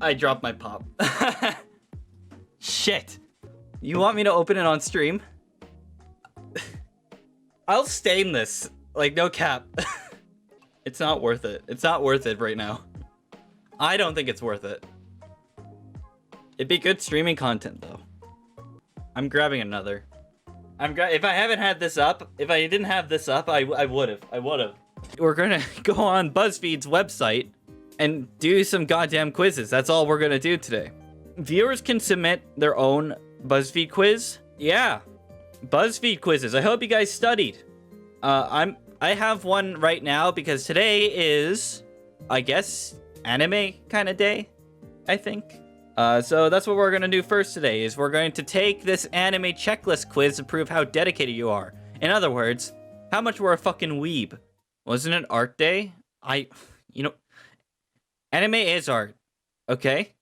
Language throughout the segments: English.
I dropped my pop. Shit. You want me to open it on stream? I'll stain this. Like, no cap. It's not worth it. It's not worth it right now. I don't think it's worth it. It'd be good streaming content, though. I'm grabbing another. If I haven't had this up, if I didn't have this up, I would've. We're gonna go on BuzzFeed's website and do some goddamn quizzes. That's all we're gonna do today. Viewers can submit their own BuzzFeed quiz. Yeah, BuzzFeed quizzes. I hope you guys studied. I have one right now because today is, I guess, anime kind of day, I think. So that's what we're gonna do first today, is we're going to take this anime checklist quiz to prove how dedicated you are. In other words, how much we're a fucking weeb. Wasn't it art day? You know, anime is art, okay?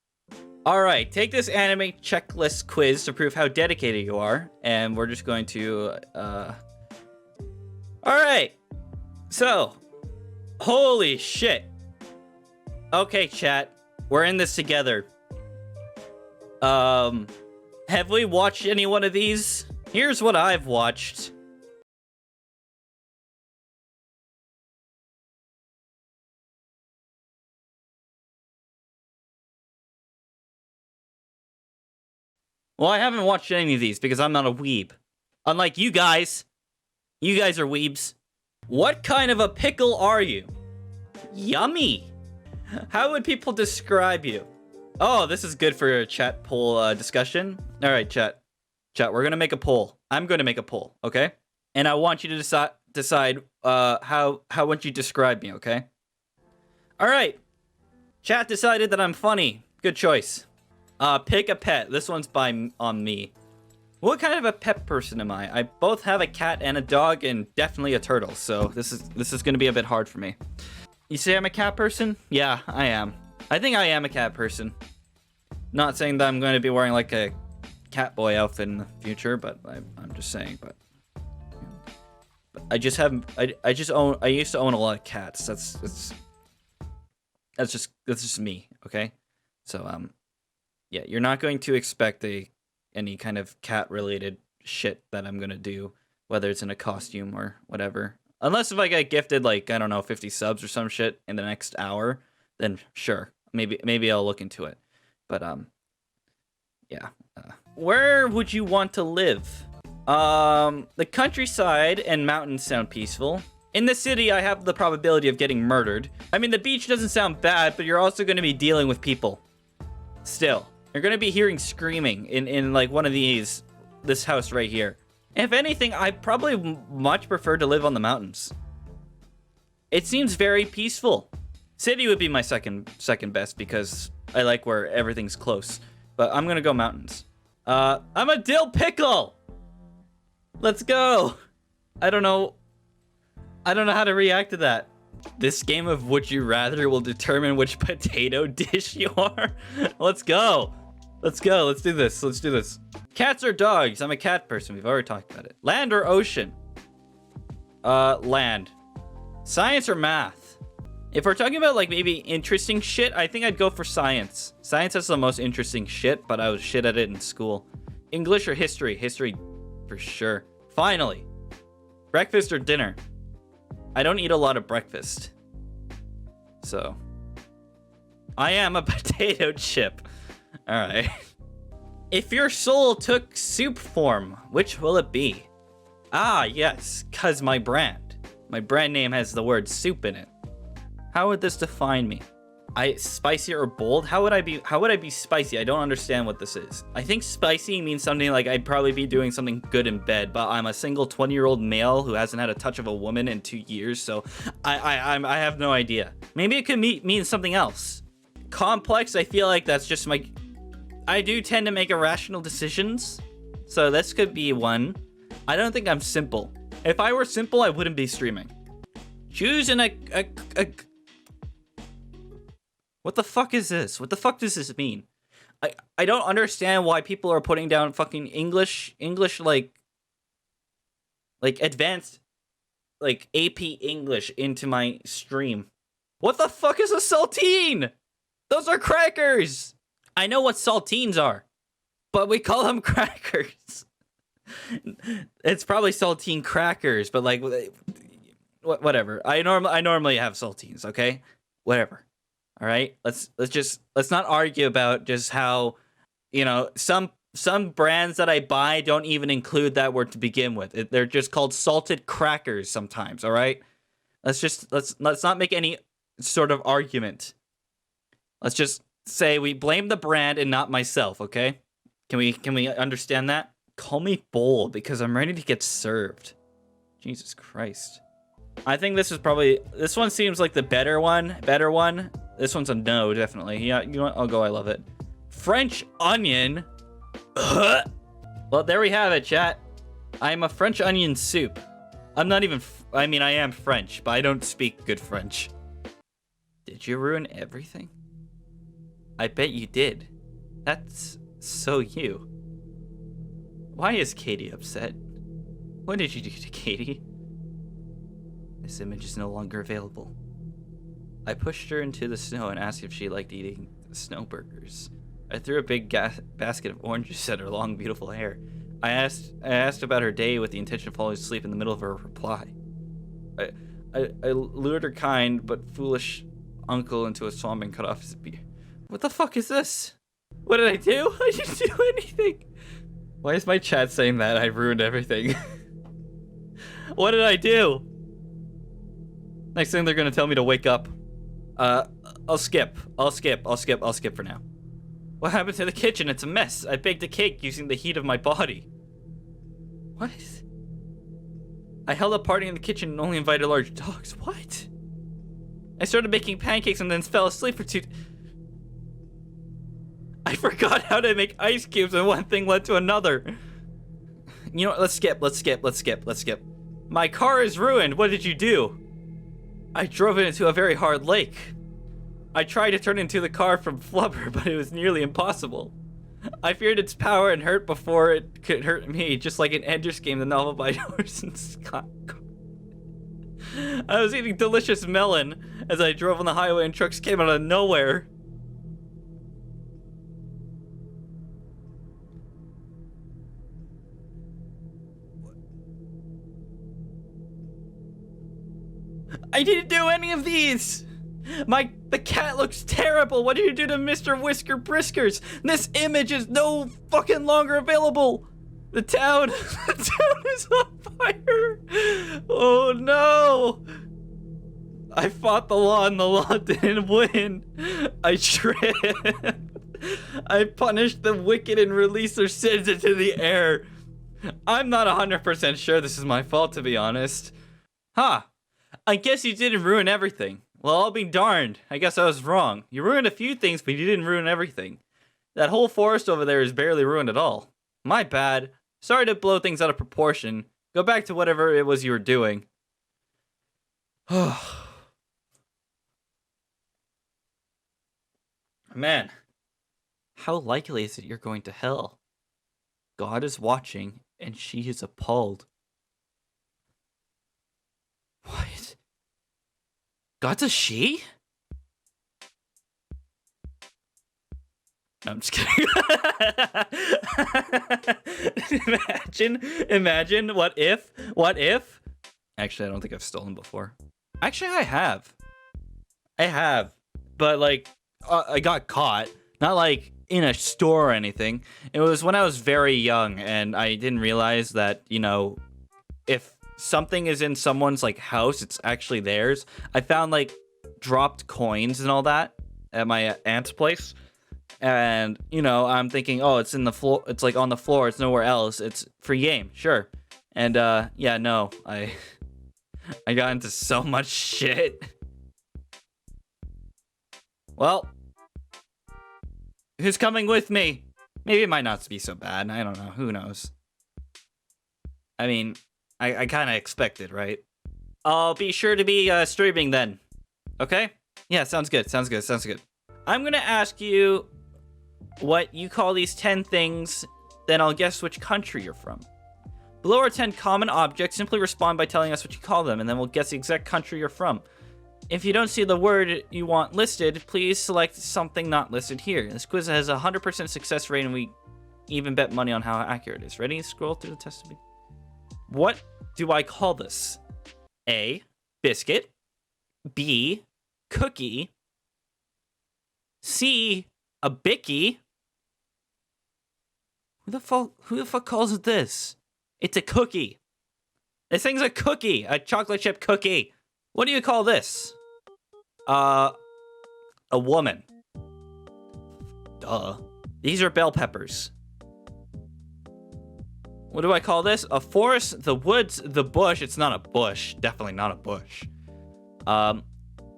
Alright, take this anime checklist quiz to prove how dedicated you are, and we're just going to, Alright, so, holy shit. Okay, chat, we're in this together. Have we watched any one of these? Here's what I've watched. Well, I haven't watched any of these because I'm not a weeb. Unlike you guys. You guys are weebs. What kind of a pickle are you? Yummy. How would people describe you? Oh, this is good for a chat poll discussion. All right, chat. Chat, we're gonna make a poll. I'm gonna make a poll, okay? And I want you to decide how would you describe me, okay? All right. Chat decided that I'm funny. Good choice. Pick a pet. This one's on me. What kind of a pet person am I? I both have a cat and a dog and definitely a turtle, so this is gonna be a bit hard for me. You say I'm a cat person? Yeah, I am. I think I am a cat person. Not saying that I'm going to be wearing like a cat boy outfit in the future, but I'm just saying. But I just have I used to own a lot of cats. That's just me. Okay, so yeah, you're not going to expect any kind of cat related shit that I'm gonna do, whether it's in a costume or whatever. Unless if I get gifted like, I don't know, 50 subs or some shit in the next hour, then sure. Maybe I'll look into it. But yeah. Where would you want to live? The countryside and mountains sound peaceful. In the city, I have the probability of getting murdered. I mean, the beach doesn't sound bad, but you're also going to be dealing with people. Still, you're going to be hearing screaming in like one of this house right here. If anything, I probably much prefer to live on the mountains. It seems very peaceful. City would be my second best because I like where everything's close. But I'm gonna go mountains. I'm a dill pickle! Let's go! I don't know how to react to that. This game of Would You Rather will determine which potato dish you are. Let's go! Let's go, let's do this. Cats or dogs? I'm a cat person, we've already talked about it. Land or ocean? Land. Science or math? If we're talking about, like, maybe interesting shit, I think I'd go for science. Science has the most interesting shit, but I was shit at it in school. English or history? History, for sure. Finally. Breakfast or dinner? I don't eat a lot of breakfast. So. I am a potato chip. Alright. If your soul took soup form, which will it be? Ah, yes, 'cause my brand name has the word soup in it. How would this define me? Spicy or bold? How would I be spicy? I don't understand what this is. I think spicy means something like I'd probably be doing something good in bed, but I'm a single 20-year-old male who hasn't had a touch of a woman in 2 years, so I have no idea. Maybe it could mean something else. Complex, I feel like that's just I do tend to make irrational decisions, so this could be one. I don't think I'm simple. If I were simple, I wouldn't be streaming. Choose What the fuck is this? What the fuck does this mean? I don't understand why people are putting down fucking English like advanced like AP English into my stream. What the fuck is a saltine? Those are crackers. I know what saltines are, but we call them crackers. It's probably saltine crackers, but like, whatever. I normally have saltines. Okay, whatever. All right. Let's not argue about just how, some brands that I buy don't even include that word to begin with. They're just called salted crackers sometimes. All right. Let's not make any sort of argument. Let's just say we blame the brand and not myself. Okay. Can we understand that? Call me bold because I'm ready to get served. Jesus Christ. I think this one seems like the better one. This one's a no, definitely. Yeah, you know what? I'll go. I love it. French onion. Well, there we have it, chat. I'm a French onion soup. I'm not even... I am French, but I don't speak good French. Did you ruin everything? I bet you did. That's so you. Why is Katie upset? What did you do to Katie? This image is no longer available. I pushed her into the snow and asked if she liked eating the snow burgers. I threw a big basket of oranges at her long, beautiful hair. I asked about her day with the intention of falling asleep in the middle of her reply. I lured her kind but foolish uncle into a swamp and cut off his beard. What the fuck is this? What did I do? I didn't do anything. Why is my chat saying that I ruined everything? What did I do? Next thing they're gonna tell me to wake up. I'll skip for now. What happened to the kitchen? It's a mess. I baked a cake using the heat of my body. What? I held a party in the kitchen and only invited large dogs. What? I started making pancakes and then fell asleep for 2... I forgot how to make ice cubes and one thing led to another. You know what? Let's skip. My car is ruined. What did you do? I drove it into a very hard lake. I tried to turn into the car from flubber, but it was nearly impossible. I feared its power and hurt before it could hurt me, just like in Ender's Game, the novel by Orson Scott. I was eating delicious melon as I drove on the highway and trucks came out of nowhere. I didn't do any of these! The cat looks terrible! What did you do to Mr. Whisker Briskers? This image is no fucking longer available! The town is on fire! Oh no! I fought the law and the law didn't win. I tripped. I punished the wicked and released their sins into the air. I'm not 100% sure this is my fault, to be honest. Huh. I guess you didn't ruin everything. Well, I'll be darned. I guess I was wrong. You ruined a few things, but you didn't ruin everything. That whole forest over there is barely ruined at all. My bad. Sorry to blow things out of proportion. Go back to whatever it was you were doing. Man, how likely is it you're going to hell? God is watching, and she is appalled. What? God's a she? No, I'm just kidding. Imagine, what if? Actually, I don't think I've stolen before. Actually, I have. But, like, I got caught. Not, like, in a store or anything. It was when I was very young, and I didn't realize that, if something is in someone's, like, house, it's actually theirs. I found, like, dropped coins and all that at my aunt's place. And, I'm thinking, oh, it's in the floor. It's, like, on the floor. It's nowhere else. It's free game. Sure. And, yeah, no. I got into so much shit. Well, who's coming with me? Maybe it might not be so bad. I don't know. Who knows? I mean, I kind of expected, right? I'll be sure to be streaming then. Okay? Yeah, sounds good. I'm going to ask you what you call these 10 things, then I'll guess which country you're from. Below are 10 common objects. Simply respond by telling us what you call them, and then we'll guess the exact country you're from. If you don't see the word you want listed, please select something not listed here. This quiz has a 100% success rate, and we even bet money on how accurate it is. Ready? Scroll through the test. What do I call this? A, biscuit. B, cookie. C, a bicky. Who the fuck calls it this? It's a cookie. This thing's a cookie. A chocolate chip cookie. What do you call this? A woman. Duh. These are bell peppers. What do I call this? A forest, the woods, the bush. It's not a bush. Definitely not a bush.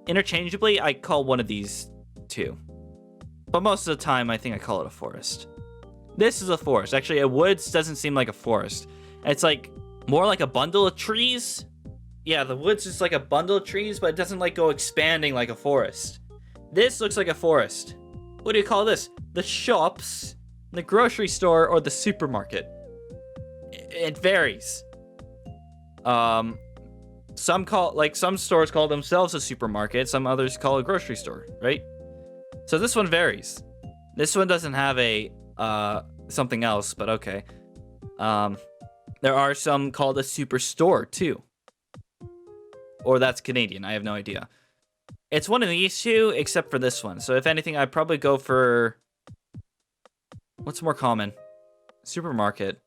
Interchangeably, I call one of these two. But most of the time, I think I call it a forest. This is a forest. Actually, a woods doesn't seem like a forest. It's like more like a bundle of trees. Yeah, the woods is like a bundle of trees, but it doesn't like go expanding like a forest. This looks like a forest. What do you call this? The shops, the grocery store, or the supermarket? It varies. Some stores call themselves a supermarket, some others call it a grocery store, right? So this one varies. This one doesn't have a something else, but okay. There are some called a superstore too. Or that's Canadian, I have no idea. It's one of these two, except for this one. So if anything, I'd probably go for... What's more common? Supermarket.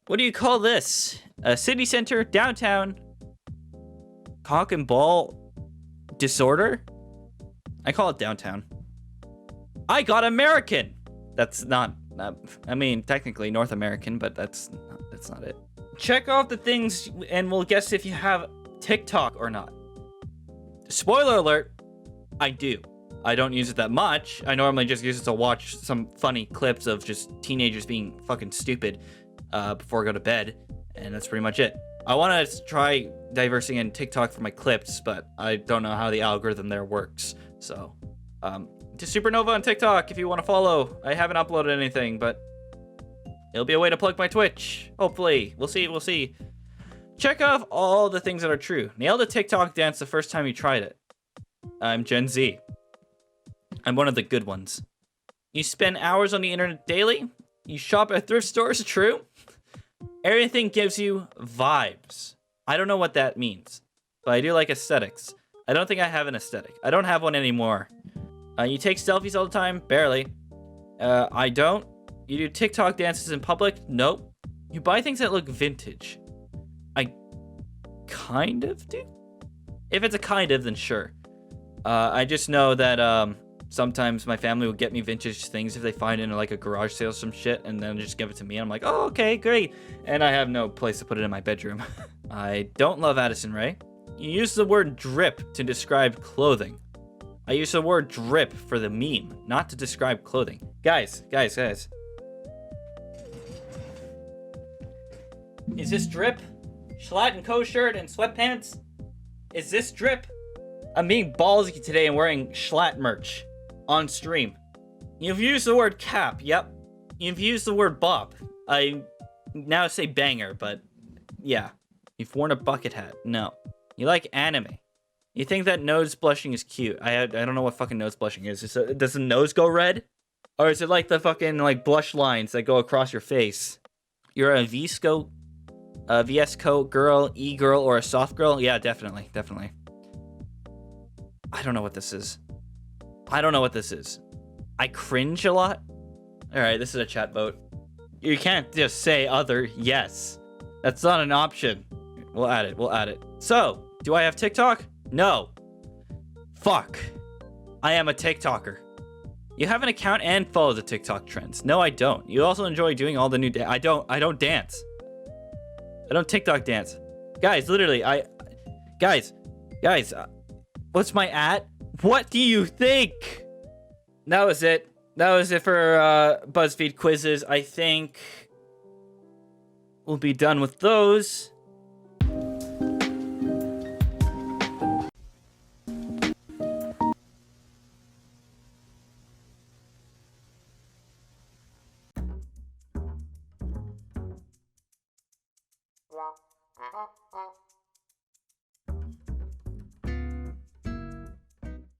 What do you call this? A city center, downtown, cock and ball disorder? I call it downtown. I got American! That's not... I mean, technically North American, but that's not it. Check off the things and we'll guess if you have TikTok or not. Spoiler alert, I do. I don't use it that much. I normally just use it to watch some funny clips of just teenagers being fucking stupid before I go to bed, and that's pretty much it. I want to try diversing in TikTok for my clips, but I don't know how the algorithm there works. So, DaSouperNovah on TikTok if you want to follow. I haven't uploaded anything, but it'll be a way to plug my Twitch. Hopefully. We'll see. Check off all the things that are true. Nail the TikTok dance the first time you tried it. I'm Gen Z. I'm one of the good ones. You spend hours on the internet daily. You shop at thrift stores. True. Everything gives you vibes. I don't know what that means, but I do like aesthetics. I don't think I have an aesthetic. I don't have one anymore. You take selfies all the time? Barely. I don't. You do TikTok dances in public? Nope. You buy things that look vintage? I kind of do. If it's a kind of, then sure. I just know that sometimes my family will get me vintage things if they find it in like a garage sale or some shit, and then just give it to me. I'm like, oh, okay, great. And I have no place to put it in my bedroom. I don't love Addison Rae. You use the word drip to describe clothing. I use the word drip for the meme, not to describe clothing. Guys. Is this drip? Schlatt & Co shirt and sweatpants? Is this drip? I'm being ballsy today and wearing Schlatt merch on stream. You've used the word cap, yep. You've used the word bop. I now say banger, but yeah. You've worn a bucket hat, no. You like anime. You think that nose blushing is cute. I don't know what fucking nose blushing is. Does the nose go red? Or is it like the fucking like blush lines that go across your face? You're a VS Coat girl, e-girl, or a soft girl? Yeah, definitely. I don't know what this is. I cringe a lot. Alright, this is a chat vote. You can't just say other yes. That's not an option. We'll add it. So, do I have TikTok? No. Fuck. I am a TikToker. You have an account and follow the TikTok trends. No, I don't. You also enjoy doing all the new I don't dance. I don't TikTok dance. Guys, literally, guys, what's my at? What do you think? That was it. That was it for Buzzfeed quizzes. I think we'll be done with those.